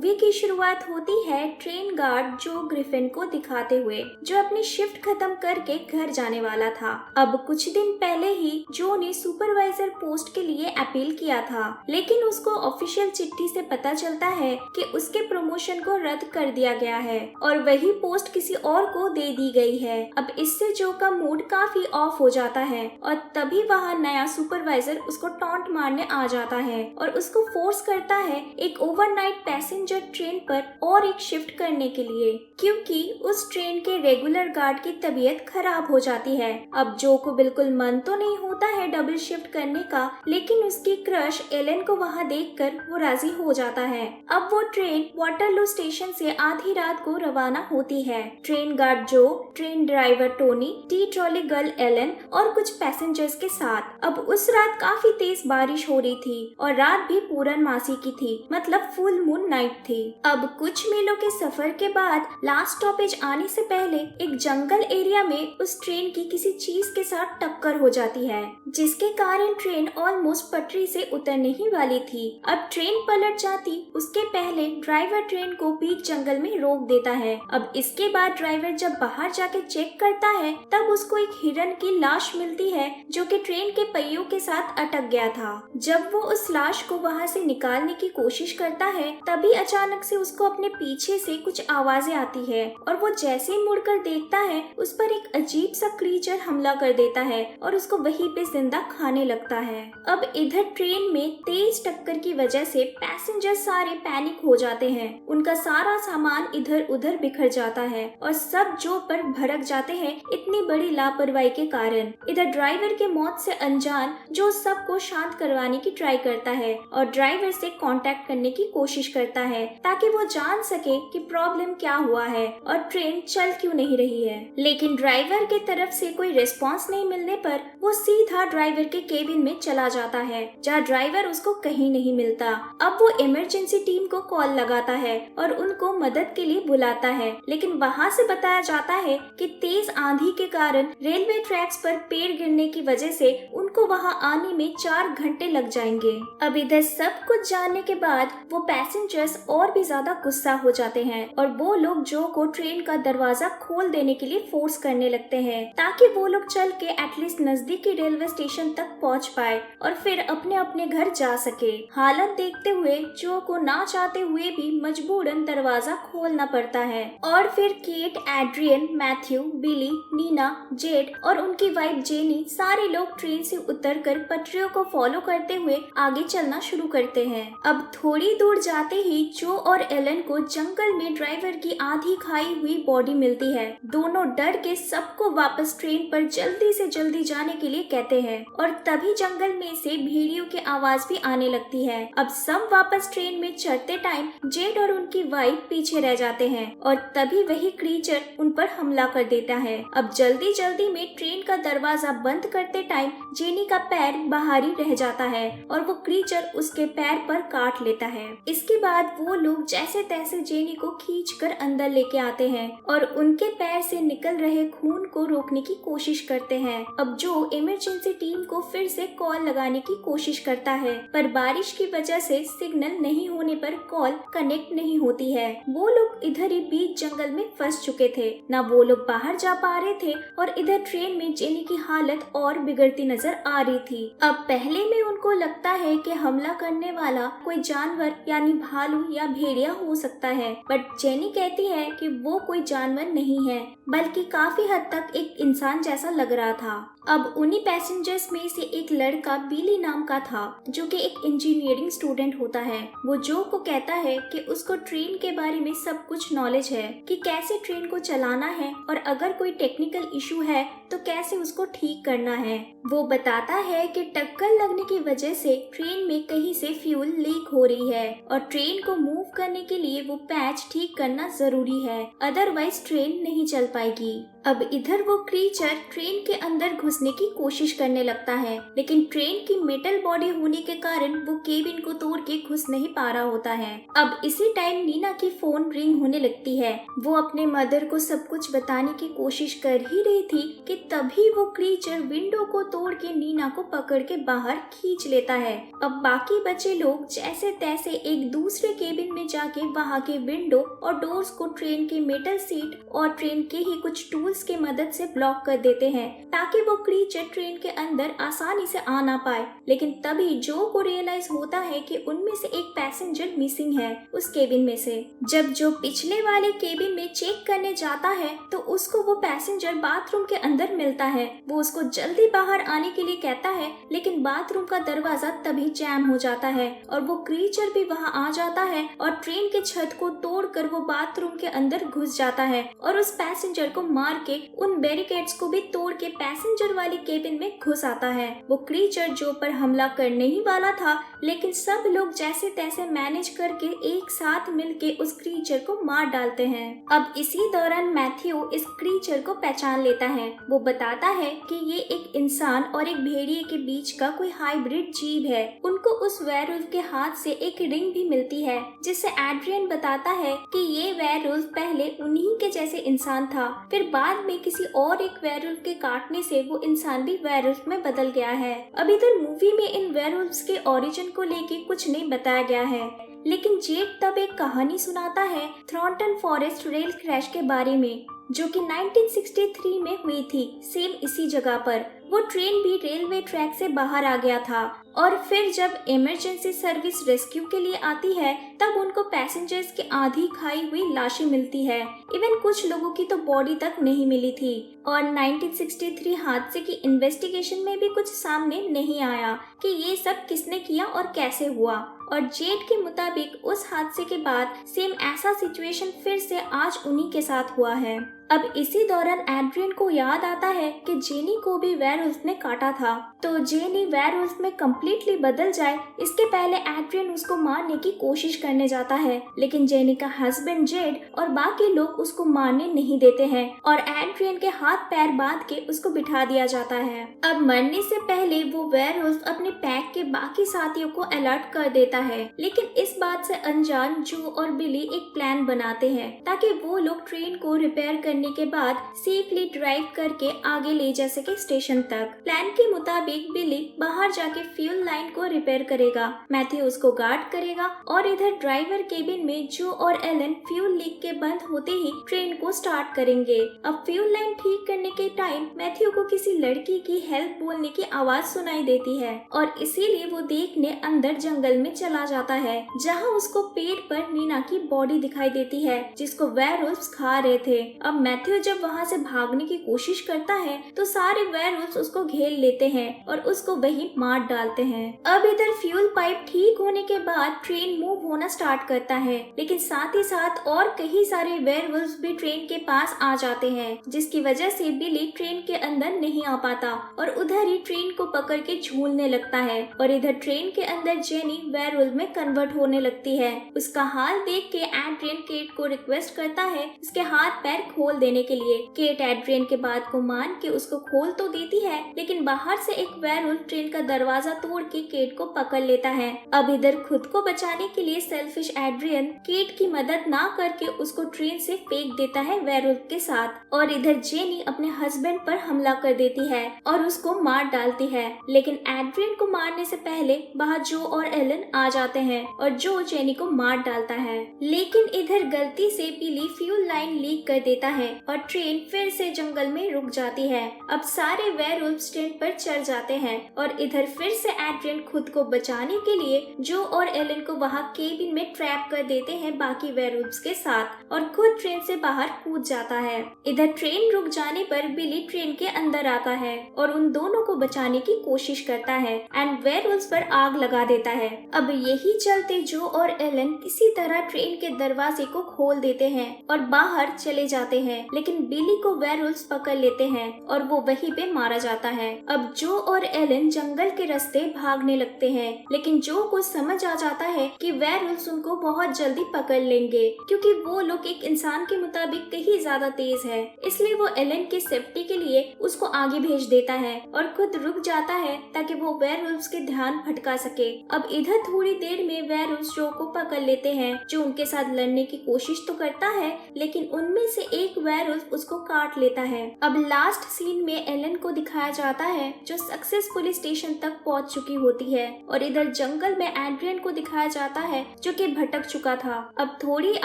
Movie की शुरुआत होती है ट्रेन गार्ड जो ग्रिफिन को दिखाते हुए, जो अपनी शिफ्ट खत्म करके घर जाने वाला था। अब कुछ दिन पहले ही जो ने सुपरवाइजर पोस्ट के लिए अपील किया था, लेकिन उसको ऑफिशियल चिट्ठी से पता चलता है कि उसके प्रमोशन को रद्द कर दिया गया है और वही पोस्ट किसी और को दे दी गई है। अब इससे जो का मूड काफी ऑफ हो जाता है और तभी वहाँ नया सुपरवाइजर उसको टॉन्ट मारने आ जाता है और उसको फोर्स करता है एक ओवरनाइट पैसेंजर ट्रेन पर और एक शिफ्ट करने के लिए, क्योंकि उस ट्रेन के रेगुलर गार्ड की तबीयत खराब हो जाती है। अब जो को बिल्कुल मन तो नहीं होता है डबल शिफ्ट करने का, लेकिन उसकी क्रश एलन को वहाँ देखकर वो राजी हो जाता है। अब वो ट्रेन वाटरलू स्टेशन से आधी रात को रवाना होती है। ट्रेन गार्ड जो, train driver Tony, tea trolley girl Alan और कुछ पैसेंजर्स के साथ। अब उस रात काफी तेज बारिश हो रही थी और रात भी पूर्णमासी की थी, मतलब फुल मून नाइट थी। अब कुछ मीलों के सफर के बाद लास्ट स्टॉपेज आने से पहले एक जंगल एरिया में उस ट्रेन की किसी चीज के साथ टक्कर हो जाती है, जिसके कारण ट्रेन ऑलमोस्ट पटरी से उतरने ही वाली थी। अब ट्रेन पलट जाती उसके पहले ड्राइवर ट्रेन को बीच जंगल में रोक देता है। अब इसके बाद ड्राइवर जब बाहर जाके चेक करता है तब उसको एक हिरन की लाश मिलती है जो कि ट्रेन के पहियों के साथ अटक गया था। जब वो उस लाश को वहाँ से निकालने की कोशिश करता है तभी अचानक से उसको अपने पीछे से कुछ आवाजें आती है और वो जैसे ही मुड़कर देखता है उस पर एक अजीब सा क्रीचर हमला कर देता है और उसको वहीं पे जिंदा खाने लगता है। अब इधर ट्रेन में तेज टक्कर की वजह से पैसेंजर सारे पैनिक हो जाते हैं। उनका सारा सामान इधर उधर बिखर जाता है और सब जो पर भड़क जाते हैं इतनी बड़ी लापरवाही के कारण। इधर ड्राइवर के मौत से अनजान जो सबको शांत करवाने की ट्राई करता है और ड्राइवर से कांटेक्ट करने की कोशिश करता है ताकि वो जान सके कि प्रॉब्लम क्या हुआ है और ट्रेन चल क्यों नहीं रही है। लेकिन ड्राइवर के तरफ से कोई रिस्पांस नहीं मिलने पर वो सीधा ड्राइवर के केबिन में चला जाता है, जहाँ ड्राइवर उसको कहीं नहीं मिलता। अब वो इमरजेंसी टीम को कॉल लगाता है और उनको मदद के लिए बुलाता है, लेकिन वहाँ से बताया जाता है कि तेज आंधी के कारण रेलवे ट्रैक्स पर पेड़ गिरने की वजह से उनको वहाँ आने में 4 घंटे लग जाएंगे। अब इधर सब कुछ जानने के बाद वो पैसेंजर्स और भी ज्यादा गुस्सा हो जाते हैं और वो लोग जो को ट्रेन का दरवाजा खोल देने के लिए फोर्स करने लगते हैं ताकि वो लोग चल के एटलीस्ट नजदीकी रेलवे स्टेशन तक पहुंच पाए और फिर अपने अपने घर जा सके। हालत देखते हुए जो को ना चाहते हुए भी मजबूरन दरवाजा खोलना पड़ता है और फिर केट, एड्रियन, मैथ्यू, बिली, नीना, जेड और उनकी वाइफ जेनी सारे लोग ट्रेन से उतरकर पटरियों को फॉलो करते हुए आगे चलना शुरू करते हैं। अब थोड़ी दूर जाते ही जो और एलन को जंगल में ड्राइवर की आधी खाई हुई बॉडी मिलती है। दोनों डर के सबको वापस ट्रेन पर जल्दी से जल्दी जाने के लिए कहते हैं और तभी जंगल में से भेड़ियों की आवाज भी आने लगती है। अब सब वापस ट्रेन में चढ़ते टाइम जेड और उनकी वाइफ पीछे रह जाते हैं और तभी वही क्रीचर उन पर हमला कर देता है। अब जल्दी जल्दी में ट्रेन का दरवाजा बंद करते टाइम जेनी का पैर बाहर ही रह जाता है और वो क्रीचर उसके पैर पर काट लेता है। इसके बाद वो लोग जैसे तैसे जेनी को खींचकर अंदर लेके आते हैं और उनके पैर से निकल रहे खून को रोकने की कोशिश करते हैं। अब जो इमरजेंसी टीम को फिर से कॉल लगाने की कोशिश करता है पर बारिश की वजह से सिग्नल नहीं होने पर कॉल कनेक्ट नहीं होती है। वो लोग इधर ही बीच जंगल में फंस चुके थे, ना वो लोग बाहर जा पा रहे थे और इधर ट्रेन में जेनी की हालत और बिगड़ती नजर आ रही थी। अब पहले में उनको लगता है कि हमला करने वाला कोई जानवर यानी भालू या भेड़िया हो सकता है, बट जेनी कहती है कि वो कोई जानवर नहीं है बल्कि काफी हद तक एक इंसान जैसा लग रहा था। अब उन्हीं पैसेंजर्स में से एक लड़का बिली नाम का था जो कि एक इंजीनियरिंग स्टूडेंट होता है। वो जो को कहता है कि उसको ट्रेन के बारे में सब कुछ नॉलेज है कि कैसे ट्रेन को चलाना है और अगर कोई टेक्निकल इशू है तो कैसे उसको ठीक करना है। वो बताता है कि टक्कर लगने की वजह से ट्रेन में कहीं से फ्यूल लीक हो रही है और ट्रेन को मूव करने के लिए वो पैच ठीक करना जरूरी है, अदरवाइज ट्रेन नहीं चल पाएगी। अब इधर वो क्रीचर ट्रेन के अंदर घुस घुसने की कोशिश करने लगता है, लेकिन ट्रेन की मेटल बॉडी होने के कारण वो केबिन को तोड़ के घुस नहीं पा रहा होता है। अब इसी टाइम नीना की फोन रिंग होने लगती है। वो अपने मदर को सब कुछ बताने की कोशिश कर ही रही थी कि तभी वो क्रीचर विंडो को तोड़ के नीना को पकड़ के बाहर खींच लेता है। अब बाकी बचे लोग जैसे तैसे एक दूसरे केबिन में जाके वहाँ के विंडो और डोर्स को ट्रेन के मेटल सीट और ट्रेन के ही कुछ टूल्स के मदद से ब्लॉक कर देते हैं ताकि वो क्रीचर ट्रेन के अंदर आसानी से आ ना पाए। लेकिन तभी जो को रियलाइज होता है कि उनमें से एक पैसेंजर मिसिंग है उस केबिन में से। जब जो पिछले वाले केबिन में चेक करने जाता है तो उसको वो पैसेंजर बाथरूम के अंदर मिलता है। वो उसको जल्दी बाहर आने के लिए कहता है, लेकिन बाथरूम का दरवाजा तभी जैम हो जाता है और वो क्रीचर भी वहाँ आ जाता है और ट्रेन के छत को तोड़कर वो बाथरूम के अंदर घुस जाता है और उस पैसेंजर को मार के उन बैरिकेड्स को भी तोड़ के पैसेंजर वाली केबिन में घुस आता है। वो क्रीचर जो पर हमला करने ही वाला था, लेकिन सब लोग जैसे तैसे मैनेज करके एक साथ मिलके उस क्रीचर को मार डालते हैं। अब इसी दौरान मैथ्यू इस क्रीचर को पहचान लेता है। वो बताता है कि ये एक इंसान और एक भेड़िए के बीच का कोई हाइब्रिड जीव है। उनको उस वेयरवुल्फ के हाथ से एक रिंग भी मिलती है, जिससे एड्रियन बताता है कि ये वेयरवुल्फ पहले उन्हीं के जैसे इंसान था, फिर बाद में किसी और एक वेयरवुल्फ के काटने से वो इंसान भी वेयरवुल्फ में बदल गया है। अब इधर मूवी में इन वेयरवुल्फ्स के ओरिजिन को लेके कुछ नहीं बताया गया है, लेकिन जेड तब एक कहानी सुनाता है थ्रॉन्टन फॉरेस्ट रेल क्रैश के बारे में, जो कि 1963 में हुई थी, सेम इसी जगह पर। वो ट्रेन भी रेलवे ट्रैक से बाहर आ गया था और फिर जब इमरजेंसी सर्विस रेस्क्यू के लिए आती है तब उनको पैसेंजर्स की आधी खाई हुई लाशें मिलती है। इवन कुछ लोगों की तो बॉडी तक नहीं मिली थी और 1963 हादसे की इन्वेस्टिगेशन में भी कुछ सामने नहीं आया कि ये सब किसने किया और कैसे हुआ। और जेड के मुताबिक उस हादसे के बाद सेम ऐसा सिचुएशन फिर से आज उन्हीं के साथ हुआ है। अब इसी दौरान एड्रियन को याद आता है कि जेनी को भी वेयरवुल्फ ने काटा था, तो जेनी वेयरवुल्फ में कम्प्लीटली बदल जाए इसके पहले एड्रियन उसको मारने की कोशिश करने जाता है, लेकिन जेनी का हस्बैंड जेड और बाकी लोग उसको मारने नहीं देते हैं और एड्रियन के हाथ पैर बांध के उसको बिठा दिया जाता है। अब मरने से पहले वो वेयरवुल्फ अपने पैक के बाकी साथियों को अलर्ट कर देता है, लेकिन इस बात से अनजान जो और बिली एक प्लान बनाते हैं ताकि वो लोग ट्रेन को रिपेयर करने के बाद सेफली ड्राइव करके आगे ले जा सके स्टेशन तक। प्लान के मुताबिक बिली बाहर जाके फ्यूल लाइन को रिपेयर करेगा, मैथ्यू उसको गार्ड करेगा और इधर ड्राइवर केबिन में जो और एलन फ्यूल लीक के बंद होते ही ट्रेन को स्टार्ट करेंगे। अब फ्यूल लाइन ठीक करने के टाइम मैथ्यू को किसी लड़की की हेल्प बोलने की आवाज सुनाई देती है और इसीलिए वो देखने अंदर जंगल में चला जाता है, जहाँ उसको पेड़ पर नीना की बॉडी दिखाई देती है जिसको वेयरवुल्फ्स खा रहे थे। अब मैथ्यू जब वहाँ से भागने की कोशिश करता है तो सारे वेयरवुल्फ्स उसको घेर लेते हैं और उसको वहीं मार डालते हैं। अब इधर फ्यूल पाइप ठीक होने के बाद ट्रेन मूव होना स्टार्ट करता है, लेकिन साथ ही साथ और कई सारे वेयरवुल्फ्स भी ट्रेन के पास आ जाते हैं, जिसकी वजह से बिली ट्रेन के अंदर नहीं आ पाता और उधर ही ट्रेन को पकड़ के झूलने लगता है और इधर ट्रेन के अंदर जेनी वेयरवुल्फ में कन्वर्ट होने लगती है। उसका हाल देख के एड्रियन केट को रिक्वेस्ट करता है उसके हाथ पैर खोल देने के लिए। केट एड्रियन के बात को मान के उसको खोल तो देती है, लेकिन बाहर से एक वेयरवुल्फ ट्रेन का दरवाजा तोड़ के केट को पकड़ लेता है। अब इधर खुद को बचाने के लिए सेल्फिश एड्रियन केट की मदद ना करके उसको ट्रेन से फेंक देता है वेयरवुल्फ के साथ और इधर जेनी अपने हस्बैंड पर हमला कर देती है और उसको मार डालती है, लेकिन एड्रियन को मारने से पहले बाहर जो और एलन आ जाते हैं और जो जेनी को मार डालता है। लेकिन इधर गलती से बिली फ्यूल लाइन लीक कर देता है और ट्रेन फिर से जंगल में रुक जाती है। अब सारे वेयरवुल्फ ट्रेन पर चढ़ जाते हैं और इधर फिर से एड्रियन खुद को बचाने के लिए जो और एलन को वहाँ केबिन में ट्रैप कर देते हैं बाकी वेयरवुल्फ्स के साथ और खुद ट्रेन से बाहर कूद जाता है। इधर ट्रेन रुक जाने पर बिली ट्रेन के अंदर आता है और उन दोनों को बचाने की कोशिश करता है एंड वेयरवुल्फ्स पर आग लगा देता है। अब यही चलते जो और एलन किसी तरह ट्रेन के दरवाजे को खोल देते हैं और बाहर चले जाते हैं। लेकिन बिली को वेयरवुल्व्स पकड़ लेते हैं और वो वहीं पे मारा जाता है। अब जो और एलन जंगल के रास्ते भागने लगते हैं, लेकिन जो को समझ आ जाता है कि वेयरवुल्व्स उनको बहुत जल्दी पकड़ लेंगे क्योंकि वो लोग एक इंसान के मुताबिक कहीं ज्यादा तेज है। इसलिए वो एलन की सेफ्टी के लिए उसको आगे भेज देता है और खुद रुक जाता है ताकि वो वेयरवुल्व्स के ध्यान भटका सके। अब इधर थोड़ी देर में वेयरवुल्व्स जो को पकड़ लेते हैं, जो उनके साथ लड़ने की कोशिश तो करता है लेकिन उनमें से एक वेयरवुल्फ उसको काट लेता है। अब लास्ट सीन में एलन को दिखाया जाता है जो सक्सेसफुली स्टेशन तक पहुंच चुकी होती है और इधर जंगल में एड्रियन को दिखाया जाता है जो कि भटक चुका था। अब थोड़ी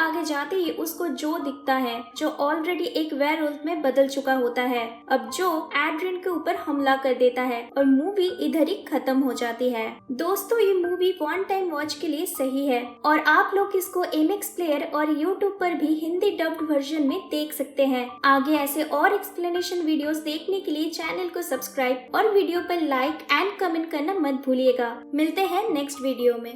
आगे जाते ही उसको जो दिखता है जो ऑलरेडी एक वेयरवुल्फ में बदल चुका होता है। अब जो एड्रियन के ऊपर हमला कर देता है और मूवी इधर ही खत्म हो जाती है। दोस्तों, ये मूवी वन टाइम वॉच के लिए सही है और आप लोग इसको एमएक्स प्लेयर और यूट्यूब पर भी हिंदी डब्ड वर्जन में देख सकते हैं। आगे ऐसे और एक्सप्लेनेशन वीडियोस देखने के लिए चैनल को सब्सक्राइब और वीडियो पर लाइक एंड कमेंट करना मत भूलिएगा। मिलते हैं नेक्स्ट वीडियो में।